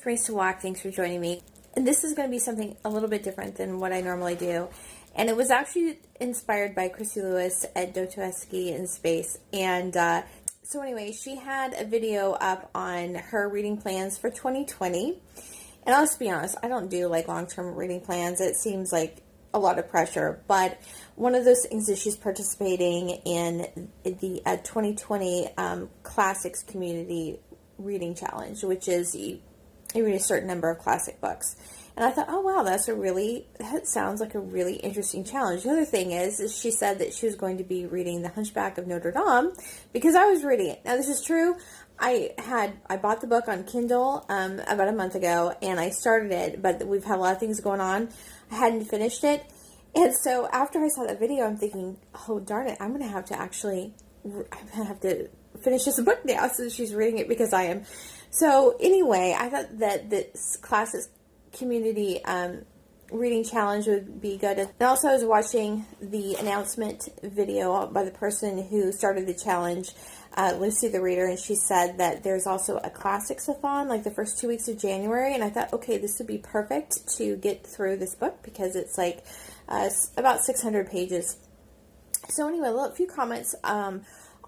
Teresa Walk. Thanks for joining me. And this is going to be something a little bit different than what I normally do. And it was actually inspired by Chrissy Lewis at Dostoevsky in Space. And so anyway, she had a video up on her reading plans for 2020. And I'll just be honest, I don't do like long-term reading plans. It seems like a lot of pressure. But one of those things is she's participating in the 2020 Classics Community Reading Challenge, which is you read a certain number of classic books. And I thought, oh wow, that sounds like a really interesting challenge. The other thing is she said that she was going to be reading The Hunchback of Notre Dame because I was reading it. Now this is true. I bought the book on Kindle about a month ago, and I started it, but we've had a lot of things going on. I hadn't finished it. And so after I saw that video, I'm thinking, oh darn it, I'm going to have to finish this book now since she's reading it because I am. So anyway, I thought that this Classics Community Reading Challenge would be good. And also I was watching the announcement video by the person who started the challenge, Lucy the Reader, and she said that there's also a Classics-a-thon like the first 2 weeks of January, and I thought, okay, this would be perfect to get through this book because it's like about 600 pages. So anyway, a few comments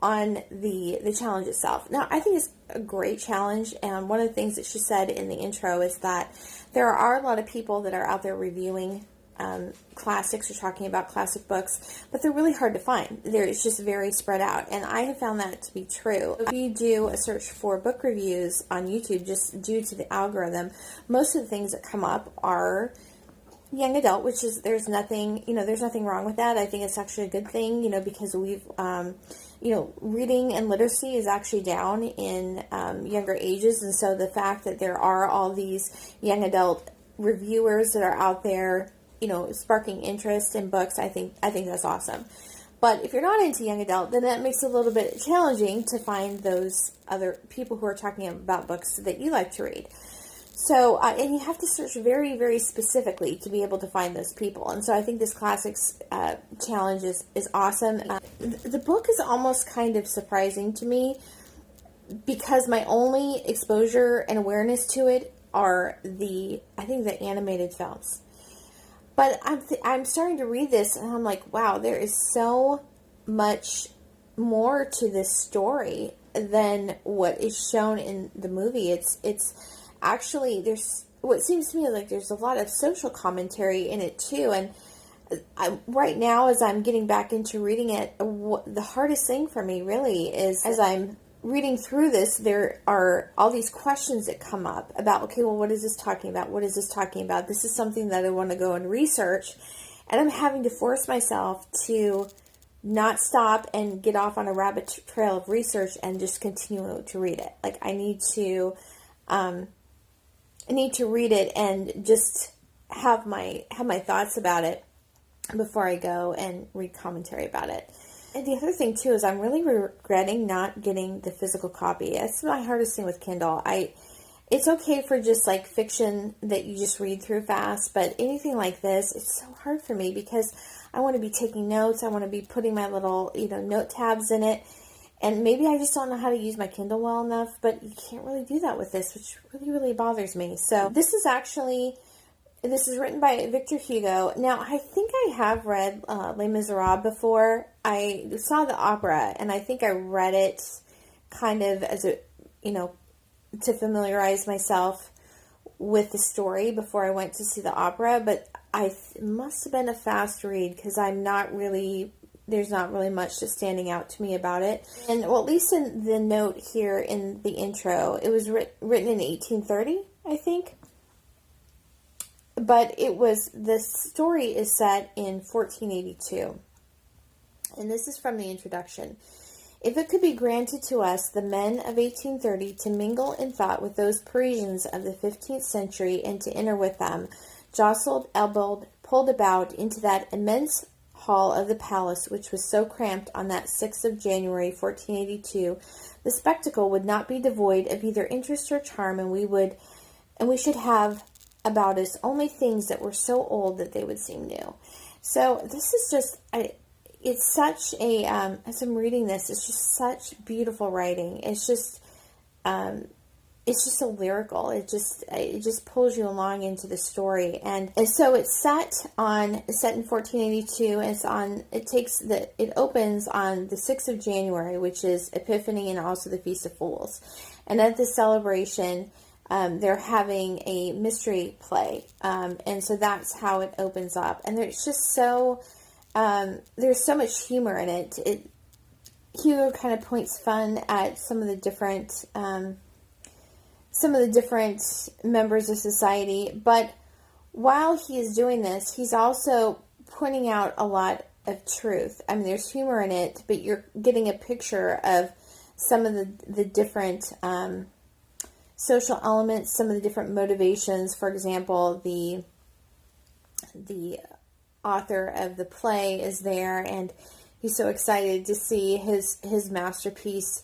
on the challenge itself. Now, I think it's a great challenge, and one of the things that she said in the intro is that there are a lot of people that are out there reviewing classics or talking about classic books, but they're really hard to find. It's just very spread out, and I have found that to be true. If you do a search for book reviews on YouTube, just due to the algorithm, most of the things that come up are young adult, which is, there's nothing wrong with that. I think it's actually a good thing, because we've, reading and literacy is actually down in younger ages. And so the fact that there are all these young adult reviewers that are out there, sparking interest in books, I think that's awesome. But if you're not into young adult, then that makes it a little bit challenging to find those other people who are talking about books that you like to read. So, and you have to search very, very specifically to be able to find those people. And so I think this Classics challenge is awesome. The book is almost kind of surprising to me because my only exposure and awareness to it are the animated films. But I'm starting to read this and I'm like, wow, there is so much more to this story than what is shown in the movie. It's actually, there's what seems to me like there's a lot of social commentary in it too. And right now, as I'm getting back into reading it, the hardest thing for me really is, as I'm reading through this, there are all these questions that come up about, okay, well, what is this talking about? What is this talking about? This is something that I want to go and research. And I'm having to force myself to not stop and get off on a rabbit trail of research and just continue to read it. Like, I need to read it and just have my thoughts about it before I go and read commentary about it. And the other thing too is I'm really regretting not getting the physical copy. That's my hardest thing with Kindle. It's okay for just like fiction that you just read through fast, but anything like this, it's so hard for me because I want to be taking notes. I want to be putting my little, note tabs in it. And maybe I just don't know how to use my Kindle well enough, but you can't really do that with this, which really, really bothers me. So this is written by Victor Hugo. Now, I think I have read Les Miserables before. I saw the opera, and I think I read it kind of as to familiarize myself with the story before I went to see the opera, but it must have been a fast read because there's not really much that's standing out to me about it. And well, at least in the note here in the intro, it was written in 1830, I think. But the story is set in 1482. And this is from the introduction. If it could be granted to us, the men of 1830, to mingle in thought with those Parisians of the 15th century and to enter with them, jostled, elbowed, pulled about into that immense hall of the palace which was so cramped on that 6th of January, 1482, the spectacle would not be devoid of either interest or charm, and we should have about us only things that were so old that they would seem new. So this is just, it's such a, as I'm reading this, it's just such beautiful writing. It's just, it's just so lyrical. It just pulls you along into the story, and so it's set in 1482. And it opens on the 6th of January, which is Epiphany and also the Feast of Fools. And at this celebration, they're having a mystery play, and so that's how it opens up. And there's just there's so much humor in it. Hugo kind of points fun at some of the different members of society, but while he is doing this, he's also pointing out a lot of truth. I mean, there's humor in it, but you're getting a picture of some of the different social elements, some of the different motivations. For example, the author of the play is there, and he's so excited to see his masterpiece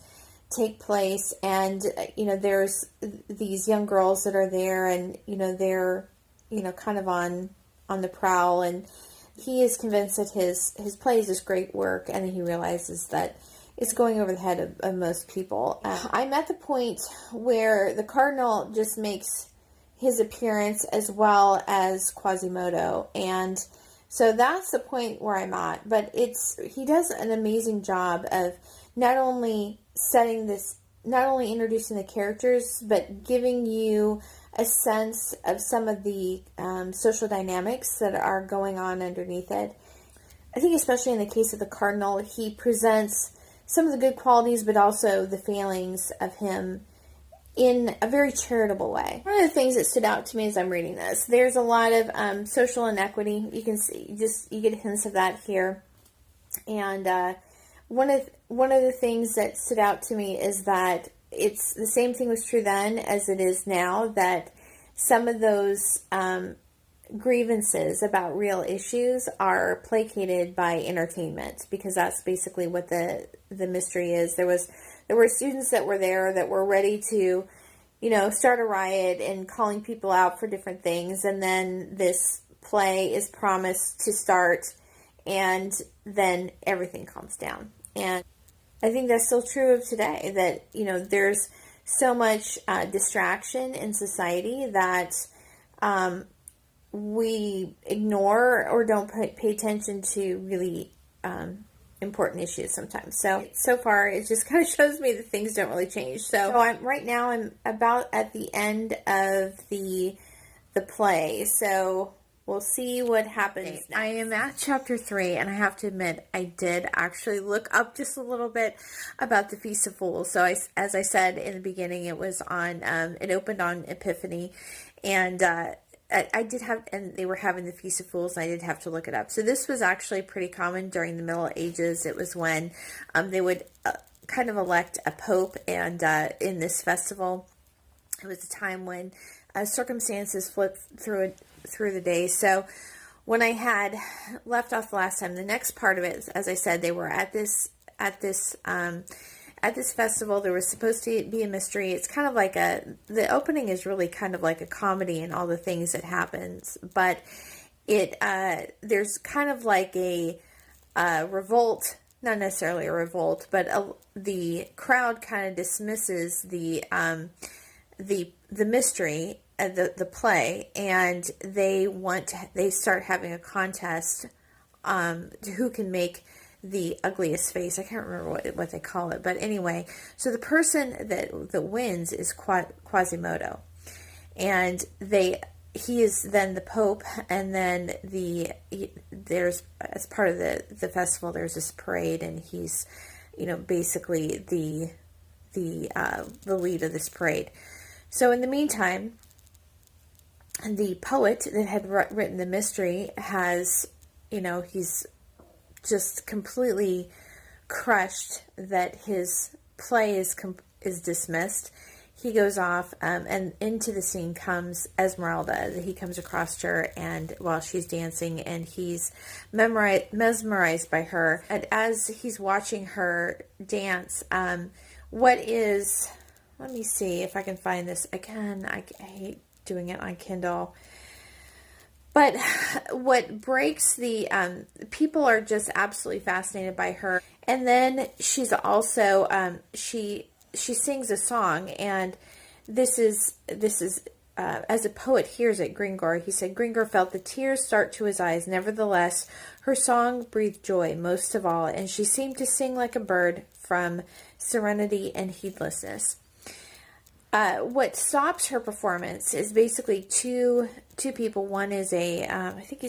take place. And there's these young girls that are there, and they're kind of on the prowl, and he is convinced that his play is this great work, and he realizes that it's going over the head of most people. I'm at the point where the Cardinal just makes his appearance, as well as Quasimodo, and so that's the point where I'm at. But he does an amazing job of not only introducing the characters, but giving you a sense of some of the social dynamics that are going on underneath it. I think especially in the case of the Cardinal, he presents some of the good qualities, but also the failings of him in a very charitable way. One of the things that stood out to me as I'm reading this, there's a lot of social inequity. You can see, you get hints of that here. And one of the things that stood out to me is that it's the same thing was true then as it is now, that some of those grievances about real issues are placated by entertainment, because that's basically what the mystery is. There were students that were there that were ready to, start a riot and calling people out for different things, and then this play is promised to start, and then everything calms down. And I think that's still true of today, that, there's so much distraction in society that we ignore or don't pay attention to really important issues sometimes. So far, it just kind of shows me that things don't really change. So right now I'm about at the end of the play. So we'll see what happens next. I am at chapter 3, and I have to admit, I did actually look up just a little bit about the Feast of Fools. So as I said in the beginning, it was on, it opened on Epiphany, and I did have, and they were having the Feast of Fools, and I did have to look it up. So this was actually pretty common during the Middle Ages. It was when they would kind of elect a pope, and in this festival, it was a time when circumstances flipped through the day. So when I had left off the last time, the next part of it, as I said, they were at this festival. There was supposed to be a mystery. It's kind of like the opening is really kind of like a comedy and all the things that happens, but there's kind of like a revolt, not necessarily a revolt, but the crowd kind of dismisses the mystery, the play, and they start having a contest who can make the ugliest face. I can't remember what they call it, but anyway, so the person that wins is Quasimodo, and he is then the Pope, and then there's, as part of the festival, there's this parade, and he's basically the lead of this parade. So in the meantime, the poet that had written the mystery has, he's just completely crushed that his play is dismissed. He goes off, and into the scene comes Esmeralda. He comes across her, and while she's dancing, and he's mesmerized by her. And as he's watching her dance, let me see if I can find this again. I hate doing it on Kindle. But what breaks people are just absolutely fascinated by her. And then she's also, she sings a song, and as a poet hears it, Gringor, he said, Gringor felt the tears start to his eyes. Nevertheless, her song breathed joy most of all, and she seemed to sing like a bird from serenity and heedlessness. What stops her performance is basically two people. One is I think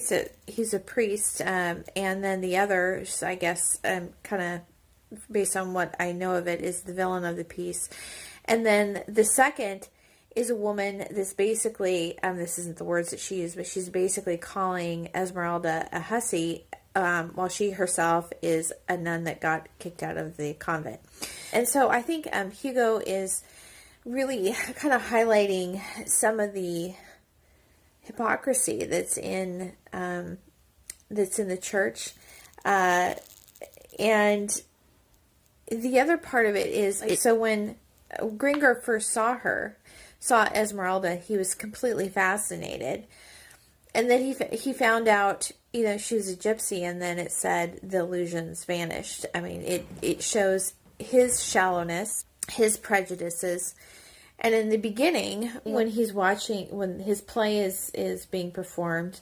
he's a priest, and then the other, I guess, kind of based on what I know of it, is the villain of the piece. And then the second is a woman that's basically, this isn't the words that she used, but she's basically calling Esmeralda a hussy, while she herself is a nun that got kicked out of the convent. And so I think Hugo is really kind of highlighting some of the hypocrisy that's in the church, and the other part of it is, so when Gringor first saw Esmeralda, he was completely fascinated, and then he found out, she was a gypsy, and then it said the illusions vanished. I mean, it shows his shallowness, his prejudices. And in the beginning, when his play is being performed,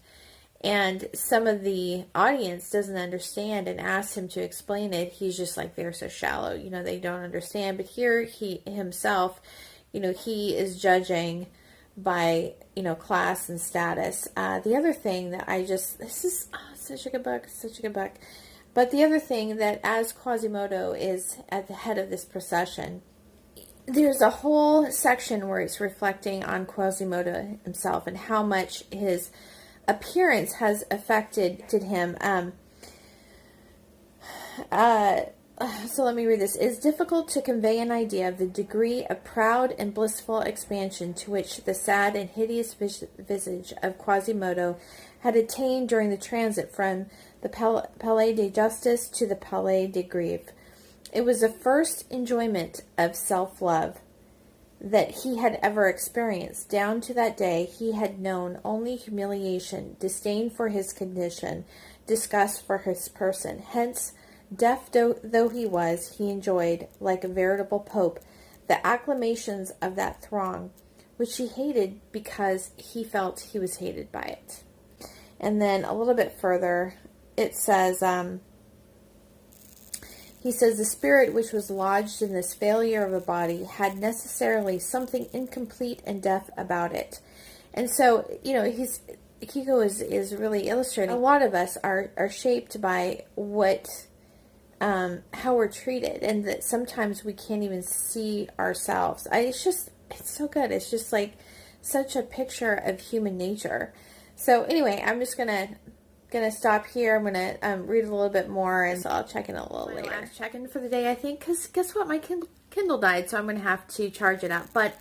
and some of the audience doesn't understand and asks him to explain it, he's just like, they're so shallow, they don't understand. But here he himself, he is judging by, class and status. The other thing that this is such a good book, But the other thing, that as Quasimodo is at the head of this procession, there's a whole section where it's reflecting on Quasimodo himself and how much his appearance has affected him. So let me read this. It is difficult to convey an idea of the degree of proud and blissful expansion to which the sad and hideous visage of Quasimodo had attained during the transit from the Palais de Justice to the Palais de Grève. It was the first enjoyment of self-love that he had ever experienced. Down to that day, he had known only humiliation, disdain for his condition, disgust for his person. Hence, deaf though he was, he enjoyed, like a veritable pope, the acclamations of that throng, which he hated because he felt he was hated by it. And then a little bit further, it says, he says, the spirit which was lodged in this failure of a body had necessarily something incomplete and deaf about it. And so, Hugo is really illustrating. A lot of us are shaped by how we're treated, and that sometimes we can't even see ourselves. It's so good. It's just like such a picture of human nature. So anyway, I'm just gonna stop here. I'm gonna read a little bit more, and so I'll check in a little later. Last check-in for the day, I think, because guess what? My Kindle died, so I'm gonna have to charge it up. But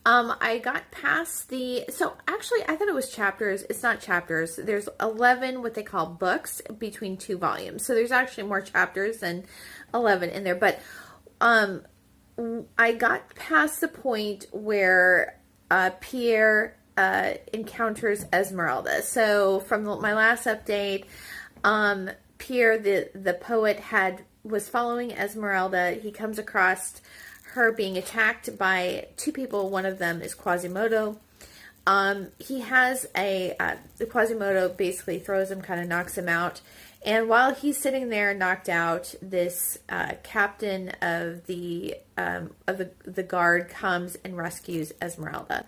I got past so actually I thought it was chapters. It's not chapters. There's 11 what they call books between 2 volumes. So there's actually more chapters than 11 in there. But I got past the point where Pierre encounters Esmeralda. So from my last update, Pierre, the poet, was following Esmeralda. He comes across her being attacked by 2 people. One of them is Quasimodo. He has Quasimodo basically throws him, kind of knocks him out. And while he's sitting there knocked out, this captain of the guard comes and rescues Esmeralda.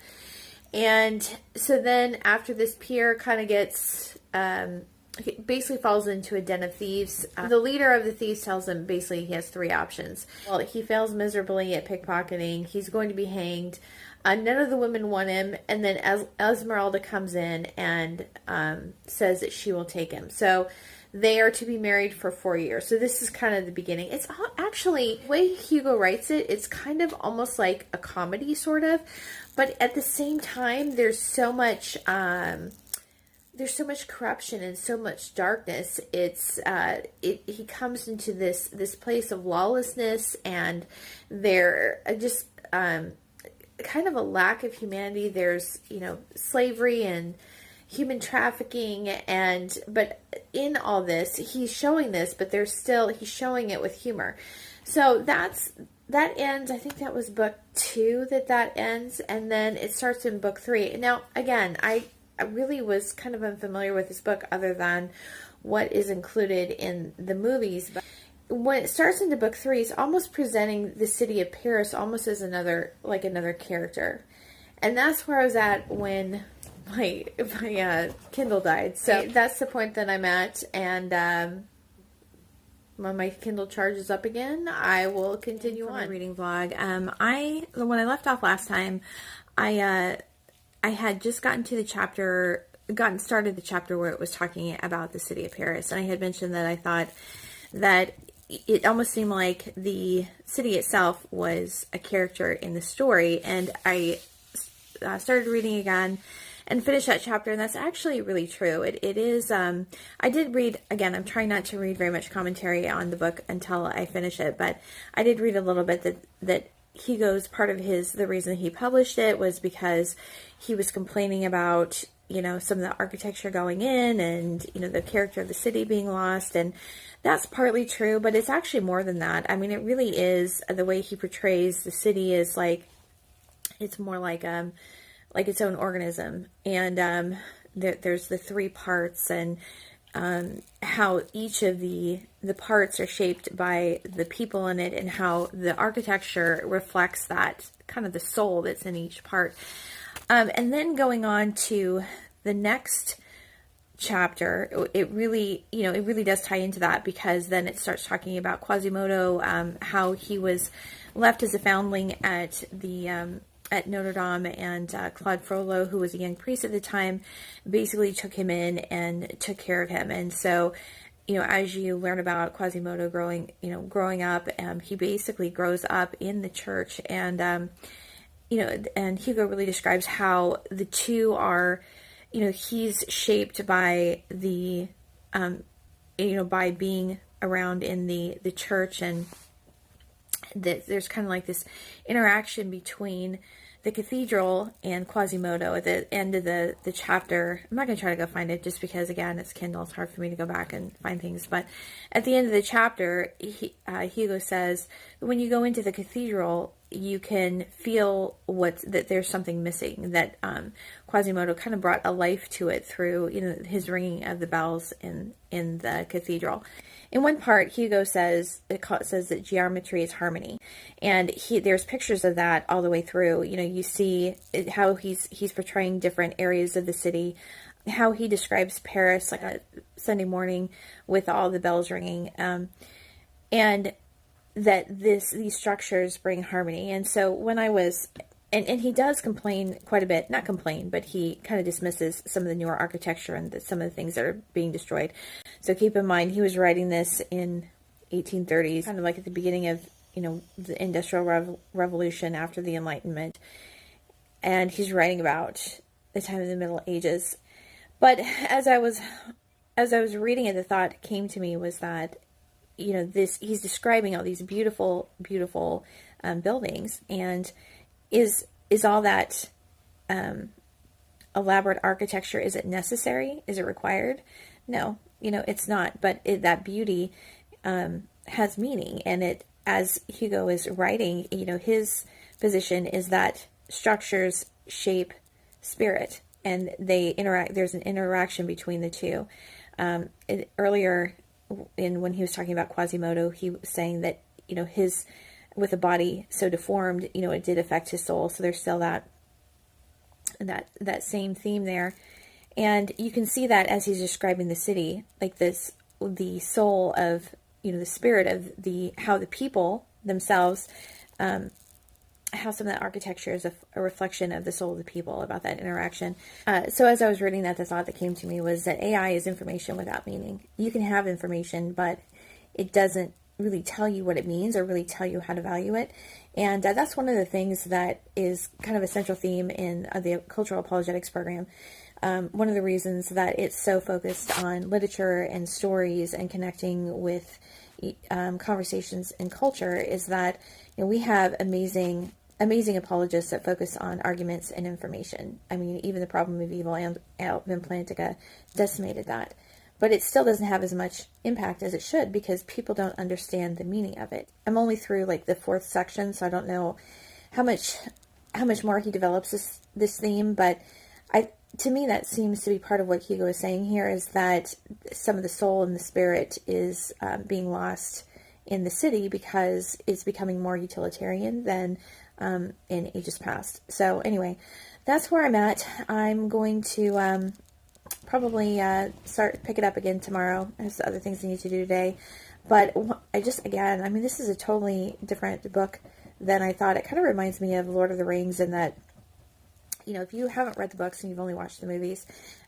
And so then after this, Pierre kind of gets, he basically falls into a den of thieves. The leader of the thieves tells him basically he has 3 options. Well, he fails miserably at pickpocketing. He's going to be hanged. None of the women want him. And then Esmeralda comes in and says that she will take him. So they are to be married for 4 years. So this is kind of the beginning. It's actually, the way Hugo writes it, it's kind of almost like a comedy, sort of. But at the same time, there's so much corruption and so much darkness. He comes into this place of lawlessness, and there just kind of a lack of humanity. There's slavery and human trafficking, but in all this, he's showing this, but he's showing it with humor. So that's that ends, I think that was book 2 that ends, and then it starts in book 3. Now, again, I really was kind of unfamiliar with this book other than what is included in the movies. But when it starts into book 3, it's almost presenting the city of Paris almost as another character. And that's where I was at when my Kindle died. So that's the point that I'm at, and when my Kindle charges up again, I will continue on. Reading vlog. When I left off last time, I had just gotten started the chapter where it was talking about the city of Paris, and I had mentioned that I thought that it almost seemed like the city itself was a character in the story, and I started reading again and finish that chapter, and that's actually really true. It is, I did read, again, I'm trying not to read very much commentary on the book until I finish it, but I did read a little bit that Hugo's, part of the reason he published it was because he was complaining about, some of the architecture going in and, the character of the city being lost, and that's partly true, but it's actually more than that. I mean, it really is, the way he portrays the city is it's more like its own organism, and there's the 3 parts, and how each of the parts are shaped by the people in it, and how the architecture reflects that kind of the soul that's in each part. And then going on to the next chapter, it really does tie into that, because then it starts talking about Quasimodo, how he was left as a foundling at at Notre Dame, and Claude Frollo, who was a young priest at the time, basically took him in and took care of him. And so, as you learn about Quasimodo growing up, he basically grows up in the church, and and Hugo really describes how the two are, he's shaped by the, by being around in the church, and that there's kind of like this interaction between the cathedral and Quasimodo at the end of the chapter. I'm not going to try to go find it just because, again, it's Kindle. It's hard for me to go back and find things. But at the end of the chapter, Hugo says, when you go into the cathedral, you can feel that there's something missing, that Quasimodo kind of brought a life to it through, his ringing of the bells in the cathedral. In one part, Hugo says that geometry is harmony, and there's pictures of that all the way through. You see how he's portraying different areas of the city, how he describes Paris like a Sunday morning with all the bells ringing, and that these structures bring harmony. And so when I was, and he does complain quite a bit, not complain, but he kind of dismisses some of the newer architecture and some of the things that are being destroyed. So keep in mind, he was writing this in 1830s, kind of like at the beginning of, the Industrial Revolution after the Enlightenment. And he's writing about the time of the Middle Ages. But as I was reading it, the thought came to me was that, he's describing all these beautiful, beautiful buildings, and is all that elaborate architecture, is it necessary? Is it required? No, it's not. But that beauty has meaning, and it, as Hugo is writing, his position is that structures shape spirit, and they interact. There's an interaction between the two. Earlier, when he was talking about Quasimodo, he was saying that his, with a body so deformed, it did affect his soul. So there's still that same theme there, and you can see that as he's describing the city, like the soul of the spirit of how the people themselves, how some of that architecture is a reflection of the soul of the people, about that interaction. So as I was reading that, the thought that came to me was that AI is information without meaning. You can have information, but it doesn't really tell you what it means or really tell you how to value it. And that's one of the things that is kind of a central theme in the Cultural Apologetics program. One of the reasons that it's so focused on literature and stories and connecting with conversations and culture is that we have amazing apologists that focus on arguments and information. I mean, even The Problem of Evil and Alvin Plantinga decimated that. but it still doesn't have as much impact as it should because people don't understand the meaning of it. I'm only through like the 4th section, so I don't know how much more he develops this theme, but to me that seems to be part of what Hugo is saying here, is that some of the soul and the spirit is being lost in the city because it's becoming more utilitarian than in ages past. So anyway, that's where I'm at. I'm going to probably pick it up again tomorrow. There's other things I need to do today. But I mean, this is a totally different book than I thought. It kind of reminds me of Lord of the Rings in that, you know, if you haven't read the books and you've only watched the movies,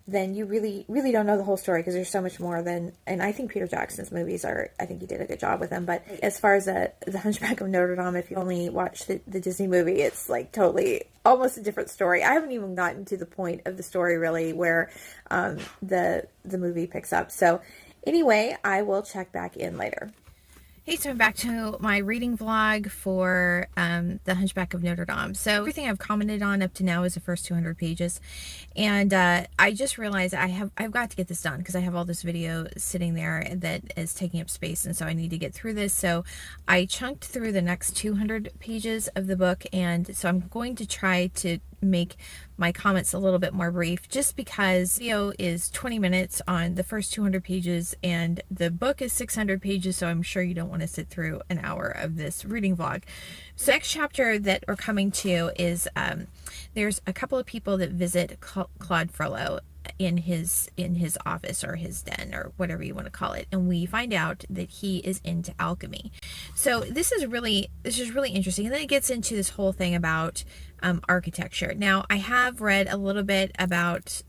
then you really, really don't know the whole story because there's so much more than, and I think Peter Jackson's movies I think he did a good job with them. But as far as the Hunchback of Notre Dame, if you only watch the Disney movie, it's like totally, almost a different story. I haven't even gotten to the point of the story really where the movie picks up. So anyway, I will check back in later. Hey, so I'm back to my reading vlog for The Hunchback of Notre Dame. So everything I've commented on up to now is the first 200 pages. And I just realized I've got to get this done because I have all this video sitting there that is taking up space. And so I need to get through this. So I chunked through the next 200 pages of the book. And so I'm going to try to make my comments a little bit more brief, just because the video is 20 minutes on the first 200 pages and the book is 600 pages, so I'm sure you don't want to sit through an hour of this reading vlog. So next chapter that we're coming to is there's a couple of people that visit Claude Frollo in his office or his den or whatever you want to call it, and we find out that he is into alchemy. So this is really interesting, and then it gets into this whole thing about architecture. Now I have read a little bit about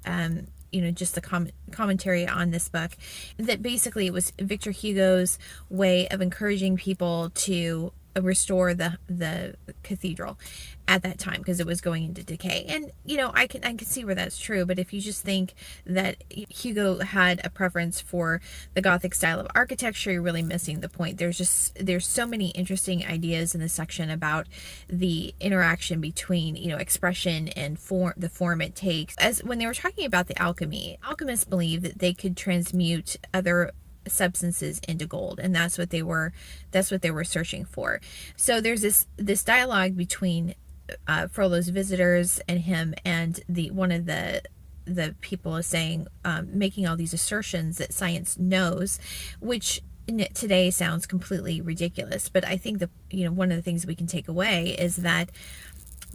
just the commentary on this book, that basically it was Victor Hugo's way of encouraging people to restore the cathedral at that time because it was going into decay. And I can see where that's true, but if you just think that Hugo had a preference for the Gothic style of architecture, you're really missing the point. There's so many interesting ideas in this section about the interaction between expression and the form it takes. As when they were talking about the alchemy, alchemists believed that they could transmute other substances into gold, and that's what they were searching for. So there's this dialogue between Frollo's visitors and him, and one of the people is saying, making all these assertions that science knows, which today sounds completely ridiculous. But I think one of the things we can take away is that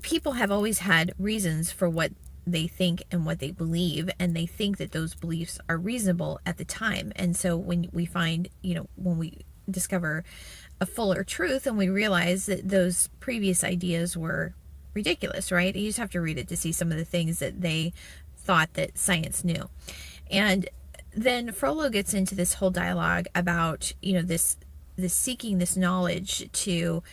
people have always had reasons for what they think and what they believe, and they think that those beliefs are reasonable at the time. And so when we find, when we discover a fuller truth and we realize that those previous ideas were ridiculous, right? You just have to read it to see some of the things that they thought that science knew. And then Frollo gets into this whole dialogue about, this seeking this knowledge to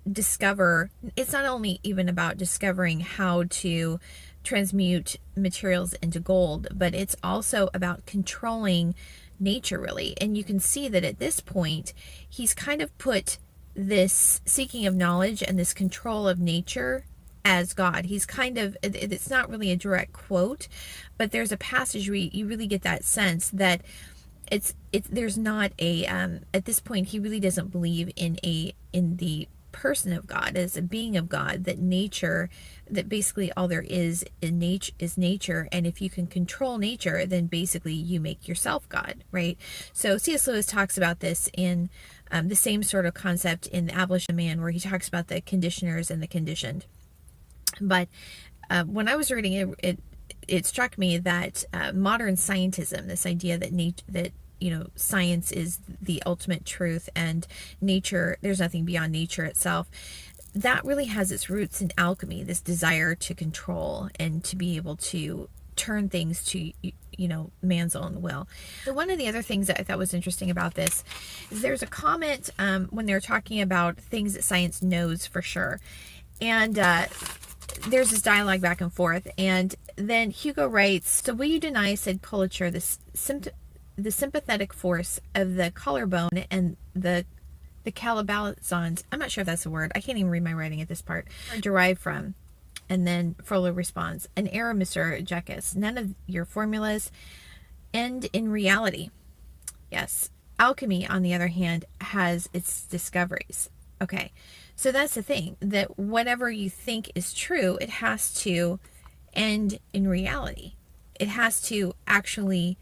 discover. It's not only even about discovering how to transmute materials into gold, but it's also about controlling nature, really. And you can see that at this point he's kind of put this seeking of knowledge and this control of nature as God. He's kind of, it's not really a direct quote, but there's a passage where you really get that sense that there's not a at this point he really doesn't believe in the person of God, as a being of God, that nature, that basically all there is in nature is nature, and if you can control nature, then basically you make yourself God, right? So C.S. Lewis talks about this in the same sort of concept in The Abolition of Man, where he talks about the conditioners and the conditioned. But when I was reading it struck me that modern scientism, this idea that science is the ultimate truth and nature, there's nothing beyond nature itself, that really has its roots in alchemy, this desire to control and to be able to turn things to man's own will. So one of the other things that I thought was interesting about this is there's a comment when they're talking about things that science knows for sure, and there's this dialogue back and forth, and then Hugo writes, "So will you deny," said Pulitzer, the sympathetic force of the collarbone and the calybalzons," I'm not sure if that's a word, I can't even read my writing at this part, "are derived from?" And then Frollo responds, "An error, Mr. Jekis. None of your formulas end in reality. Yes. Alchemy, on the other hand, has its discoveries. Okay. So that's the thing, that whatever you think is true, it has to end in reality. It has to actually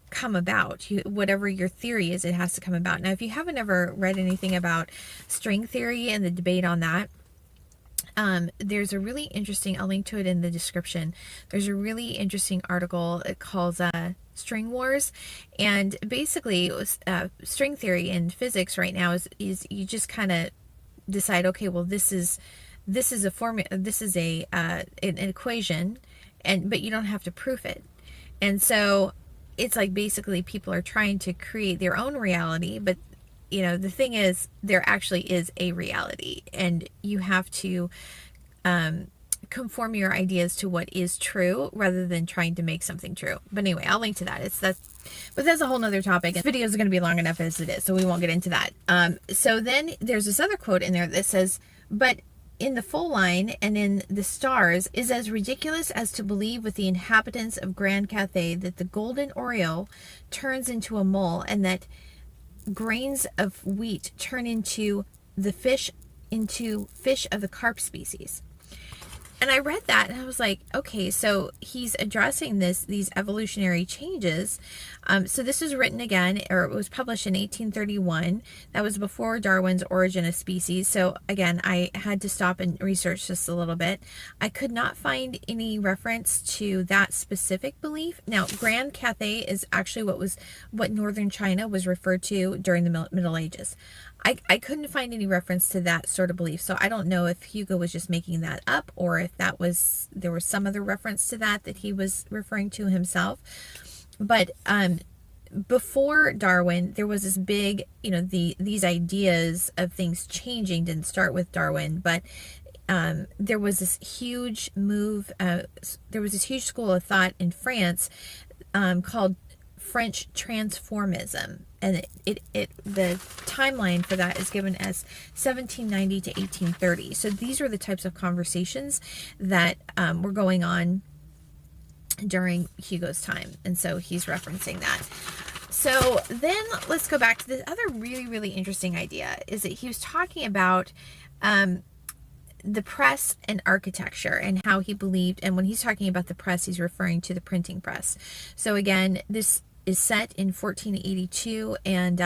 come about. Whatever your theory is, it has to come about. Now, if you haven't ever read anything about string theory and the debate on that, there's a really interesting, I'll link to it in the description. There's a really interesting article. It calls String Wars. And basically, string theory in physics right now is you just kind of decide, okay, well, this is a formula, this is an equation, but you don't have to prove it. And so it's like basically people are trying to create their own reality, but the thing is, there actually is a reality, and you have to conform your ideas to what is true rather than trying to make something true. But anyway, I'll link to that. But that's a whole nother topic. This video is going to be long enough as it is, so we won't get into that. So then there's this other quote in there that says, "But in the full line and in the stars is as ridiculous as to believe with the inhabitants of Grand Cathay that the golden oriole turns into a mole, and that grains of wheat turn into fish of the carp species." And I read that and I was like, okay, so he's addressing these evolutionary changes. So this was written again, or it was published in 1831. That was before Darwin's Origin of Species. So again, I had to stop and research just a little bit. I could not find any reference to that specific belief. Now, Grand Cathay is actually what northern China was referred to during the Middle Ages. I couldn't find any reference to that sort of belief. So I don't know if Hugo was just making that up, or if there was some other reference to that he was referring to himself. But before Darwin, there was this big, these ideas of things changing didn't start with Darwin, but there was this huge move. There was this huge school of thought in France called French transformism, and the timeline for that is given as 1790 to 1830. So these are the types of conversations that were going on during Hugo's time, and so he's referencing that. So then let's go back to this other really, really interesting idea, is that he was talking about the press and architecture, and how he believed, and when he's talking about the press, he's referring to the printing press. So again, this is set in 1482, and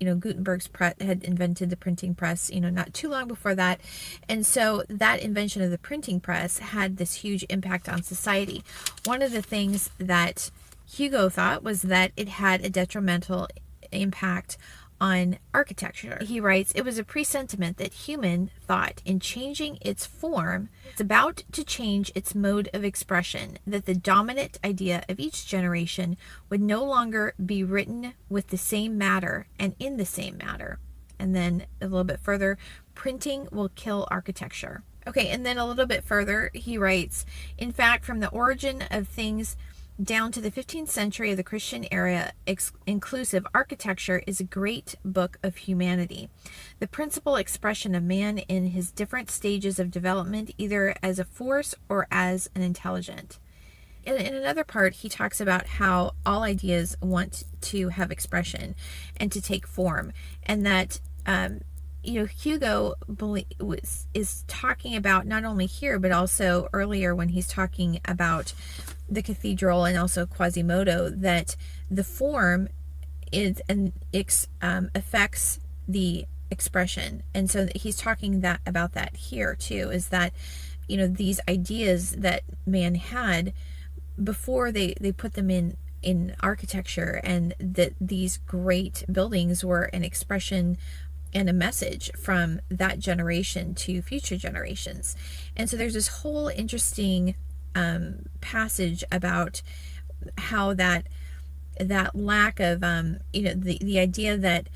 Gutenberg's had invented the printing press, not too long before that. And so that invention of the printing press had this huge impact on society. One of the things that Hugo thought was that it had a detrimental impact on architecture. He writes, "It was a presentiment that human thought, in changing its form, is about to change its mode of expression, that the dominant idea of each generation would no longer be written with the same matter and in the same matter." And then a little bit further, "Printing will kill architecture." Okay, and then a little bit further, he writes, "In fact, from the origin of things down to the 15th century of the Christian era, inclusive architecture is a great book of humanity, the principal expression of man in his different stages of development, either as a force or as an intelligent." In another part, he talks about how all ideas want to have expression and to take form, and that Hugo is talking about, not only here, but also earlier when he's talking about the cathedral and also Quasimodo, that the form is and affects the expression. And so he's talking about that here too, is that these ideas that man had before they put them in architecture, and that these great buildings were an expression and a message from that generation to future generations. And so there's this whole interesting passage about how that lack of the idea that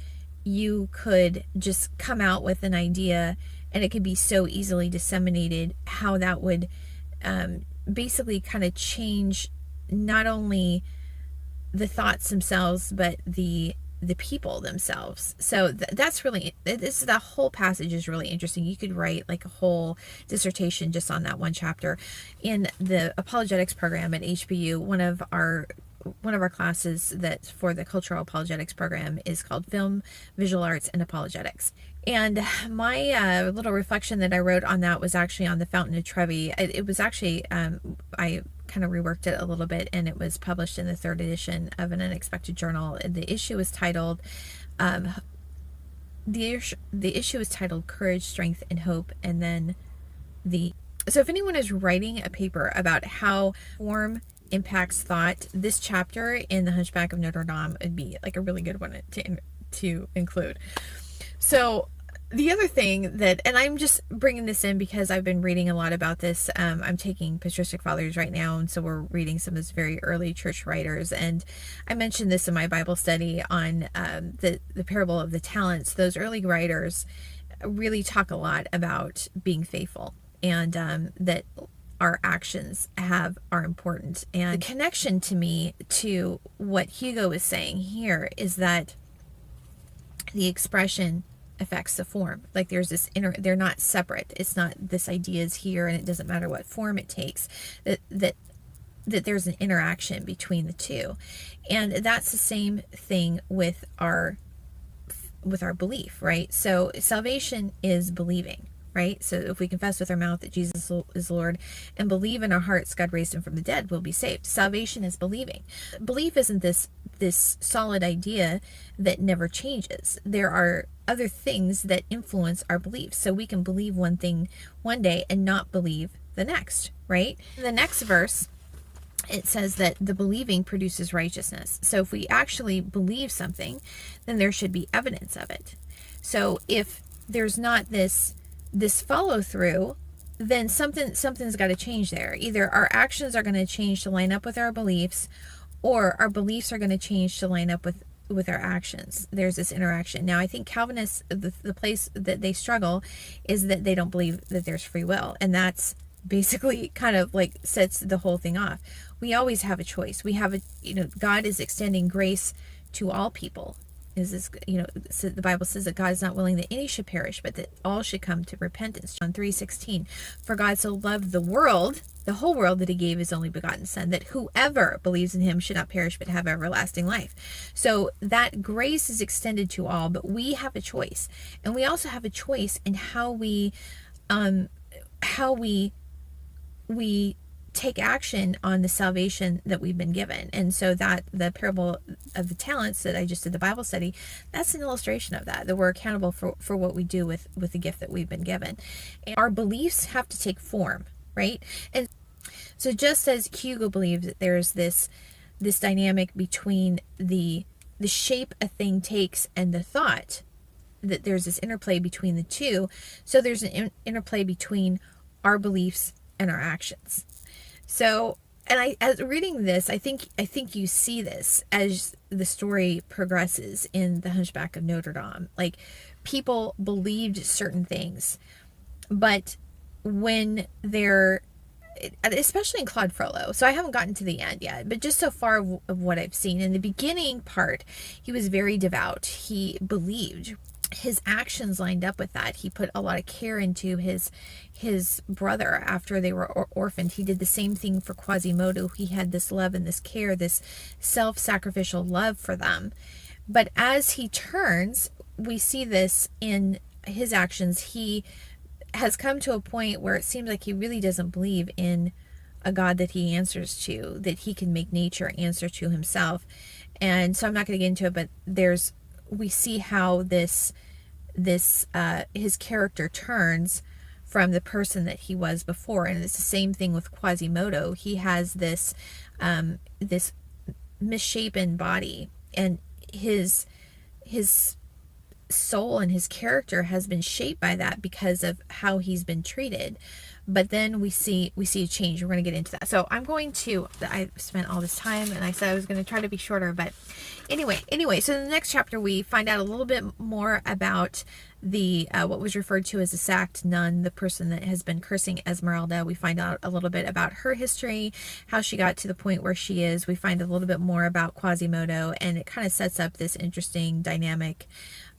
you could just come out with an idea and it could be so easily disseminated, how that would basically kind of change not only the thoughts themselves, but the people themselves. So that's really, the whole passage is really interesting. You could write like a whole dissertation just on that one chapter. In the apologetics program at HBU, one of our one of our classes that's for the cultural apologetics program is called Film, Visual Arts, and Apologetics. And my little reflection that I wrote on that was actually on the Fountain of Trevi. It was actually, I kind of reworked it a little bit, and it was published in the 3rd edition of an Unexpected Journal. The issue is titled, the issue is titled Courage, Strength, and Hope, and then so if anyone is writing a paper about how form impacts thought, this chapter in The Hunchback of Notre Dame would be like a really good one to include. So the other thing that, and I'm just bringing this in because I've been reading a lot about this. I'm taking patristic fathers right now, and so we're reading some of those very early church writers. And I mentioned this in my Bible study on the parable of the talents. Those early writers really talk a lot about being faithful, and that our actions are important. And the connection to me to what Hugo is saying here is that the expression affects the form. Like there's this they're not separate. It's not this idea is here and it doesn't matter what form it takes. That there's an interaction between the two. And that's the same thing with our belief, right? So salvation is believing, right? So if we confess with our mouth that Jesus is Lord and believe in our hearts God raised him from the dead, we'll be saved. Salvation is believing. Belief isn't this solid idea that never changes. There are other things that influence our beliefs. So we can believe one thing one day and not believe the next, right? In the next verse, it says that the believing produces righteousness. So if we actually believe something, then there should be evidence of it. So if there's not this follow through, then something's got to change there. Either our actions are going to change to line up with our beliefs, or our beliefs are going to change to line up with our actions. There's this interaction. Now, I think Calvinists, the place that they struggle is that they don't believe that there's free will, and that's basically kind of like sets the whole thing off. We always have a choice. We have God is extending grace to all people. So the Bible says that God is not willing that any should perish, but that all should come to repentance. John 3:16, for God so loved the world, the whole world, that he gave his only begotten son, that whoever believes in him should not perish but have everlasting life. So that grace is extended to all, but we have a choice. And we also have a choice in how we take action on the salvation that we've been given. And so that the parable of the talents that I just did the Bible study, that's an illustration of that we're accountable for what we do with the gift that we've been given. And our beliefs have to take form, right? And so just as Hugo believes that there's this dynamic between the shape a thing takes and the thought, that there's this interplay between the two, so there's an interplay between our beliefs and our actions. So, and as reading this, I think you see this as the story progresses in The Hunchback of Notre Dame. Like, people believed certain things, but when they're, especially in Claude Frollo, so I haven't gotten to the end yet, but just so far of what I've seen, in the beginning part, he was very devout. He believed. His actions lined up with that. He put a lot of care into his brother after they were orphaned. He did the same thing for Quasimodo. He had this love and this care, this self-sacrificial love for them. But as he turns, we see this in his actions. He has come to a point where it seems like he really doesn't believe in a God that he answers to, that he can make nature answer to himself. And so I'm not going to get into it, but we see how this his character turns from the person that he was before. And it's the same thing with Quasimodo. He has this misshapen body, and his soul and his character has been shaped by that because of how he's been treated. But then we see a change. We're going to get into that. So I spent all this time, and I said I was going to try to be shorter, but anyway, so in the next chapter we find out a little bit more about the what was referred to as the sacked nun, the person that has been cursing Esmeralda. We find out a little bit about her history, how she got to the point where she is. We find a little bit more about Quasimodo, and it kind of sets up this interesting dynamic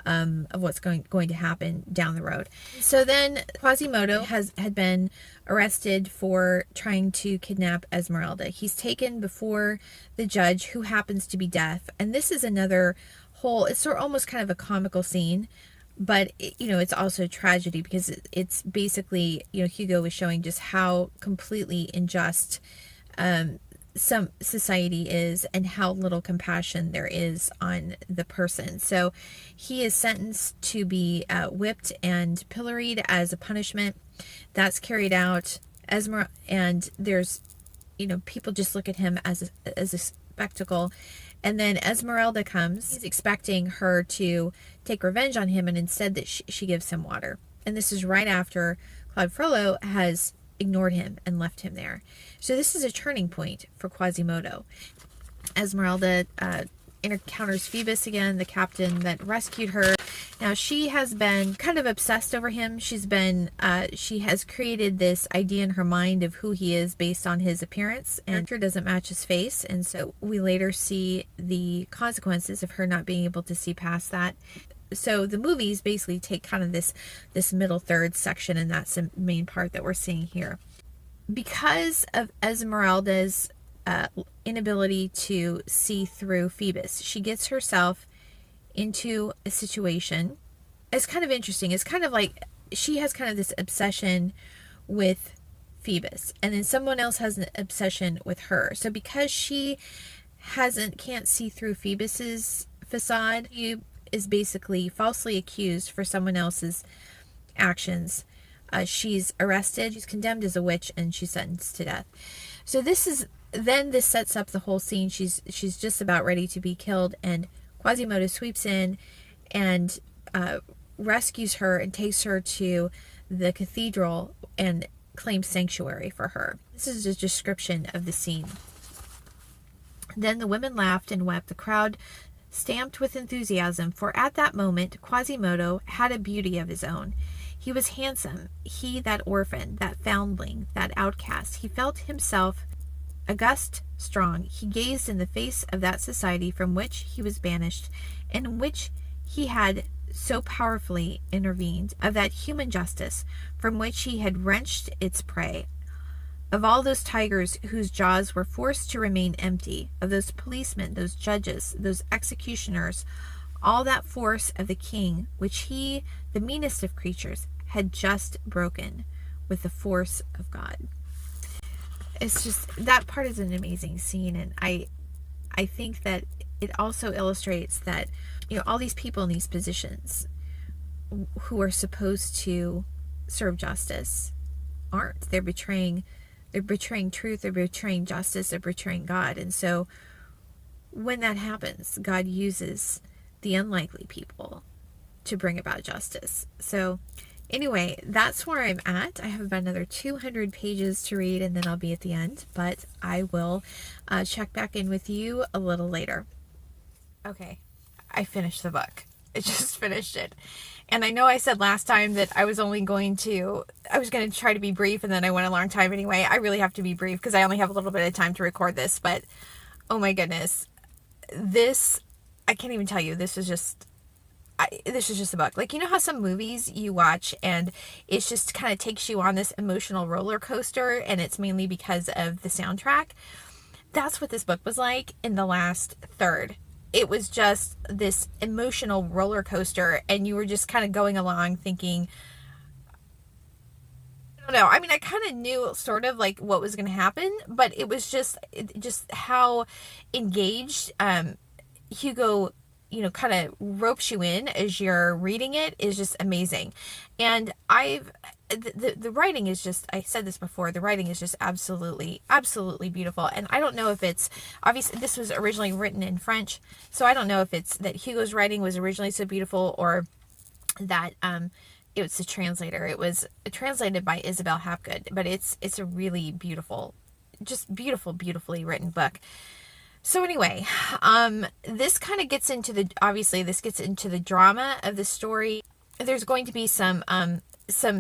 of what's going to happen down the road. So then Quasimodo had been arrested for trying to kidnap Esmeralda. He's taken before the judge, who happens to be deaf. And this is another whole, it's sort of almost kind of a comical scene, but it's also a tragedy, because it's basically, Hugo was showing just how completely unjust some society is, and how little compassion there is on the person. So he is sentenced to be whipped and pilloried as a punishment. That's carried out. And there's, people just look at him as a spectacle. And then Esmeralda comes. He's expecting her to take revenge on him, and instead that she gives him water. And this is right after Claude Frollo has ignored him and left him there. So this is a turning point for Quasimodo. Esmeralda encounters Phoebus again, the captain that rescued her. Now she has been kind of obsessed over him. She has created this idea in her mind of who he is based on his appearance, and it doesn't match his face. And so we later see the consequences of her not being able to see past that. So the movies basically take kind of this middle third section, and that's the main part that we're seeing here. Because of Esmeralda's inability to see through Phoebus, she gets herself into a situation. It's kind of interesting. It's kind of like she has kind of this obsession with Phoebus, and then someone else has an obsession with her. So because she can't see through Phoebus's facade, he is basically falsely accused for someone else's actions. She's arrested, she's condemned as a witch, and she's sentenced to death. So this sets up the whole scene. She's just about ready to be killed, and Quasimodo sweeps in and rescues her and takes her to the cathedral and claims sanctuary for her. This is a description of the scene. Then the women laughed and wept. The crowd stamped with enthusiasm, for at that moment Quasimodo had a beauty of his own. He was handsome, he, that orphan, that foundling, that outcast. He felt himself august, strong. He gazed in the face of that society from which he was banished, and in which he had so powerfully intervened, of that human justice from which he had wrenched its prey, of all those tigers whose jaws were forced to remain empty, of those policemen, those judges, those executioners, all that force of the king, which he, the meanest of creatures, had just broken with the force of God. It's just, that part is an amazing scene, and I think that it also illustrates that, all these people in these positions who are supposed to serve justice aren't. They're betraying truth, they're betraying justice, they're betraying God. And so when that happens, God uses the unlikely people to bring about justice. So anyway, that's where I'm at. I have about another 200 pages to read, and then I'll be at the end, but I will check back in with you a little later. Okay, I finished the book. I just finished it. And I know I said last time that I was going to try to be brief, and then I went a long time anyway. I really have to be brief because I only have a little bit of time to record this, but oh my goodness. I can't even tell you, this is just a book. Like, how some movies you watch and it just kind of takes you on this emotional roller coaster, and it's mainly because of the soundtrack? That's what this book was like in the last third. It was just this emotional roller coaster, and you were just kind of going along thinking, I don't know. I mean, I kind of knew sort of like what was going to happen, but it was just how engaged Hugo, kind of ropes you in as you're reading it is just amazing. And the writing is just, I said this before, the writing is just absolutely, absolutely beautiful. And I don't know if it's, obviously this was originally written in French, so I don't know if it's that Hugo's writing was originally so beautiful, or that it was a translator. It was translated by Isabel Hapgood, but it's a really beautiful, just beautifully written book. So anyway, this kind of gets into the drama of the story. There's going to be some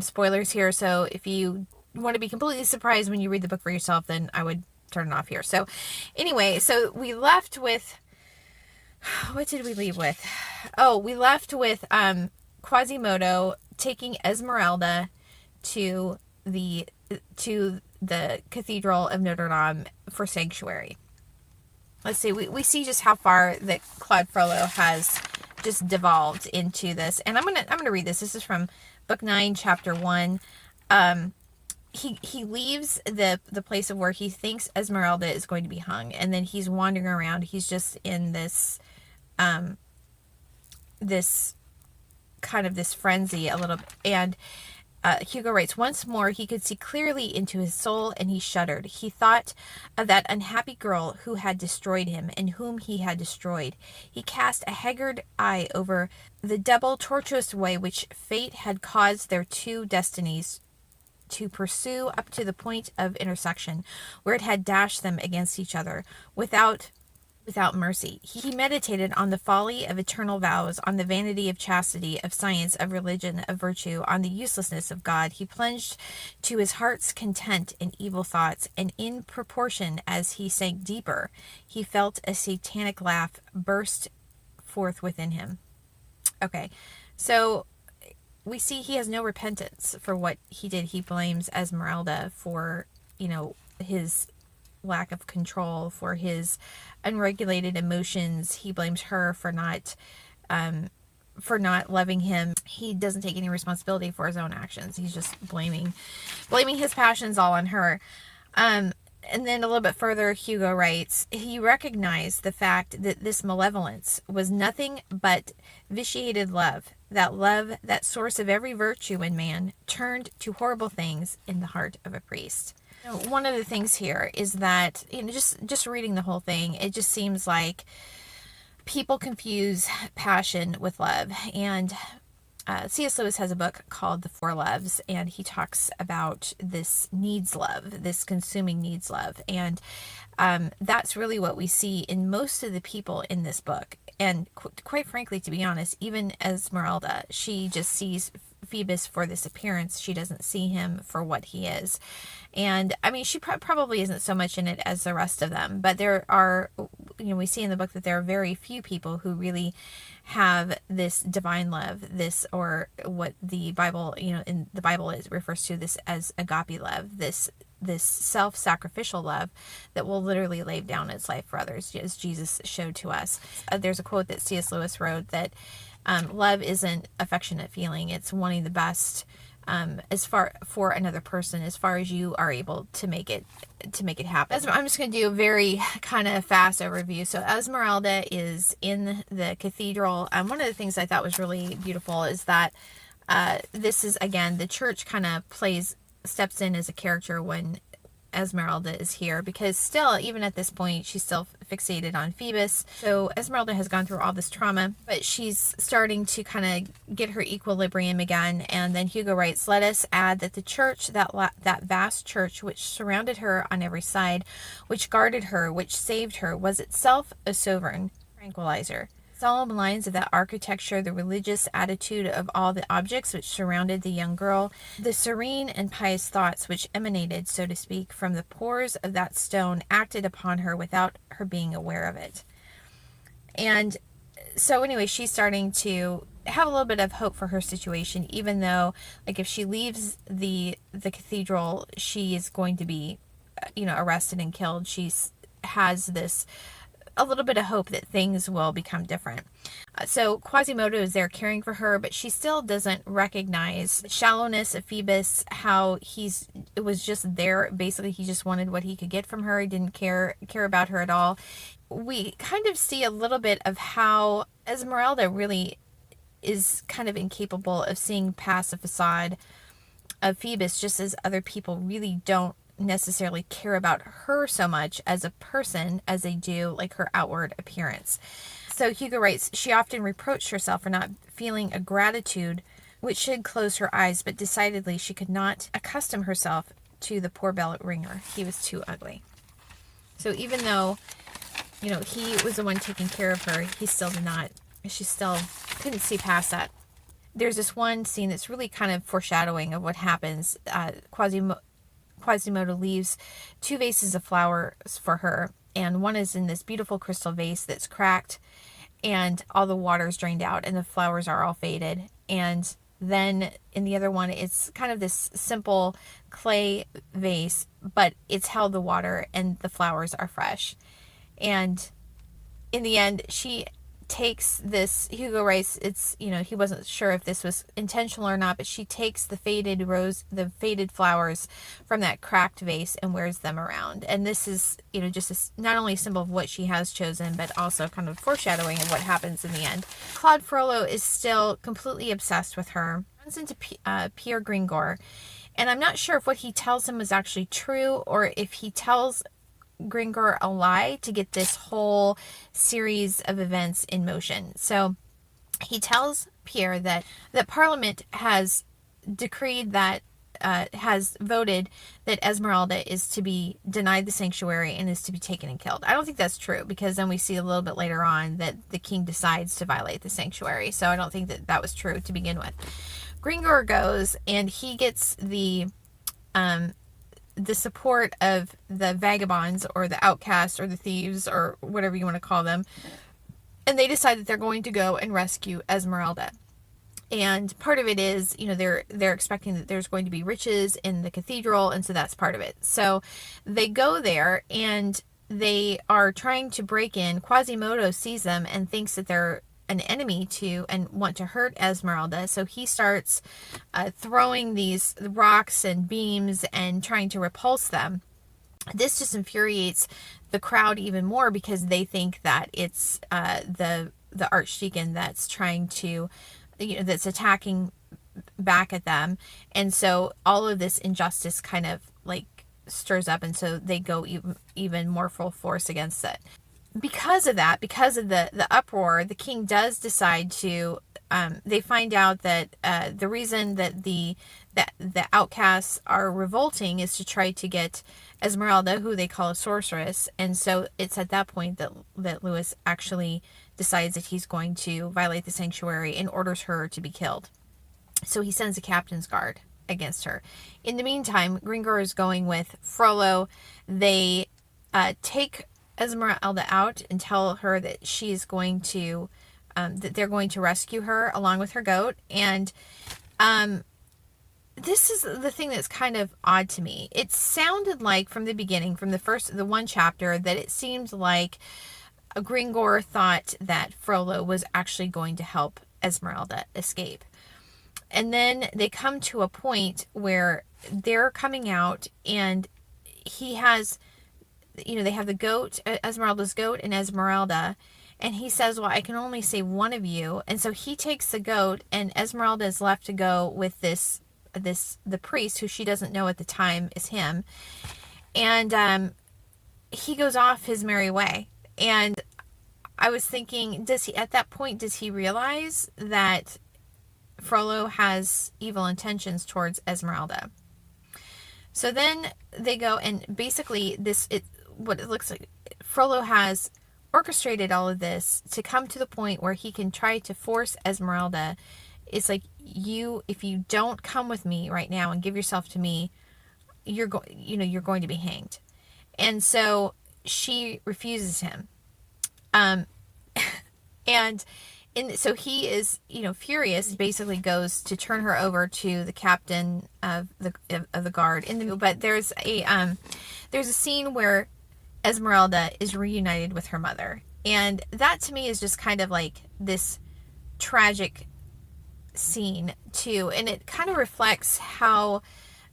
spoilers here, so if you want to be completely surprised when you read the book for yourself, then I would turn it off here. So anyway, so we left with What did we leave with? Oh, we left with Quasimodo taking Esmeralda to the Cathedral of Notre Dame for sanctuary. Let's see, we see just how far that Claude Frollo has just devolved into this. And I'm gonna read this. This is from Book 9, Chapter 1. He leaves the place of where he thinks Esmeralda is going to be hung, and then he's wandering around. He's just in this this kind of this frenzy a little, and Hugo writes, once more he could see clearly into his soul, and he shuddered. He thought of that unhappy girl who had destroyed him, and whom he had destroyed. He cast a haggard eye over the double tortuous way which fate had caused their two destinies to pursue up to the point of intersection, where it had dashed them against each other without mercy. He meditated on the folly of eternal vows, on the vanity of chastity, of science, of religion, of virtue, on the uselessness of God. He plunged to his heart's content in evil thoughts, and in proportion as he sank deeper, he felt a satanic laugh burst forth within him. Okay, so we see he has no repentance for what he did. He blames Esmeralda for, his lack of control, for his unregulated emotions. He blames her for not loving him. He doesn't take any responsibility for his own actions. He's just blaming his passions all on her. And then a little bit further, Hugo writes, he recognized the fact that this malevolence was nothing but vitiated love, that source of every virtue in man, turned to horrible things in the heart of a priest. One of the things here is that, just reading the whole thing, it just seems like people confuse passion with love. And C.S. Lewis has a book called The Four Loves, and he talks about this needs love, this consuming needs love. And that's really what we see in most of the people in this book. And quite frankly, to be honest, even Esmeralda, she just sees Phoebus for this appearance. She doesn't see him for what he is. And I mean, she probably isn't so much in it as the rest of them, but there are, we see in the book that there are very few people who really have this divine love, this, or what the Bible, in the Bible refers to this as agape love, this self-sacrificial love that will literally lay down its life for others, as Jesus showed to us. There's a quote that C.S. Lewis wrote that love isn't affectionate feeling, it's wanting the best as far for another person, as far as you are able to make it happen. I'm just going to do a very kind of fast overview. So Esmeralda is in the cathedral. One of the things I thought was really beautiful is that this is, again, the church kind of steps in as a character when Esmeralda is here, because still, even at this point, she's still fixated on Phoebus. So Esmeralda has gone through all this trauma, but she's starting to kind of get her equilibrium again. And then Hugo writes, let us add that the church, that vast church which surrounded her on every side, which guarded her, which saved her, was itself a sovereign tranquilizer. Solemn lines of that architecture, the religious attitude of all the objects which surrounded the young girl, the serene and pious thoughts which emanated, so to speak, from the pores of that stone, acted upon her without her being aware of it. And so anyway, she's starting to have a little bit of hope for her situation, even though, like, if she leaves the cathedral, she is going to be, arrested and killed. She has this a little bit of hope that things will become different. So Quasimodo is there caring for her, but she still doesn't recognize the shallowness of Phoebus, how it was just there. Basically, he just wanted what he could get from her. He didn't care about her at all. We kind of see a little bit of how Esmeralda really is kind of incapable of seeing past the facade of Phoebus, just as other people really don't necessarily care about her so much as a person as they do like her outward appearance. So Hugo writes, she often reproached herself for not feeling a gratitude which should close her eyes, but decidedly she could not accustom herself to the poor bell ringer. He was too ugly. So even though, he was the one taking care of her, she still couldn't see past that. There's this one scene that's really kind of foreshadowing of what happens. Quasimodo leaves 2 vases of flowers for her, and one is in this beautiful crystal vase that's cracked, and all the water's drained out and the flowers are all faded. And then in the other one, it's kind of this simple clay vase, but it's held the water and the flowers are fresh. And in the end, she takes this, Hugo writes, it's, he wasn't sure if this was intentional or not, but she takes the faded flowers from that cracked vase and wears them around. And this is, just not only a symbol of what she has chosen, but also kind of foreshadowing of what happens in the end. Claude Frollo is still completely obsessed with her, runs into Pierre Gringor, and I'm not sure if what he tells him is actually true or if he tells Gringor a lie to get this whole series of events in motion. So he tells Pierre that Parliament has decreed that has voted that Esmeralda is to be denied the sanctuary and is to be taken and killed. I don't think that's true, because then we see a little bit later on that the king decides to violate the sanctuary. So I don't think that was true to begin with. Gringor goes and he gets the support of the vagabonds or the outcasts or the thieves or whatever you want to call them. And they decide that they're going to go and rescue Esmeralda. And part of it is, they're expecting that there's going to be riches in the cathedral. And so that's part of it. So they go there and they are trying to break in. Quasimodo sees them and thinks that they're an enemy to and want to hurt Esmeralda. So he starts throwing these rocks and beams and trying to repulse them. This just infuriates the crowd even more, because they think that it's the archdeacon that's trying to, that's attacking back at them. And so all of this injustice kind of stirs up, and so they go even more full force against it. Because of that, because of the uproar, the king does decide to, they find out that the reason that the outcasts are revolting is to try to get Esmeralda, who they call a sorceress. And so it's at that point that Louis actually decides that he's going to violate the sanctuary and orders her to be killed. So he sends a captain's guard against her. In the meantime, Gringor is going with Frollo. They take Esmeralda out and tell her that she's going to, that they're going to rescue her along with her goat. And this is the thing that's kind of odd to me. It sounded like from the beginning, from the one chapter, that it seemed like Gringor thought that Frollo was actually going to help Esmeralda escape. And then they come to a point where they're coming out and he has, they have the goat, Esmeralda's goat and Esmeralda. And he says, well, I can only save one of you. And so he takes the goat and Esmeralda is left to go with the priest, who she doesn't know at the time is him. And he goes off his merry way. And I was thinking, at that point, does he realize that Frollo has evil intentions towards Esmeralda? So then they go and basically what it looks like, Frollo has orchestrated all of this to come to the point where he can try to force Esmeralda. It's like, if you don't come with me right now and give yourself to me, you're going to be hanged. And so she refuses him. So he is, furious, basically goes to turn her over to the captain of the guard. But there's a scene where Esmeralda is reunited with her mother. And that to me is just kind of like this tragic scene too. And it kind of reflects how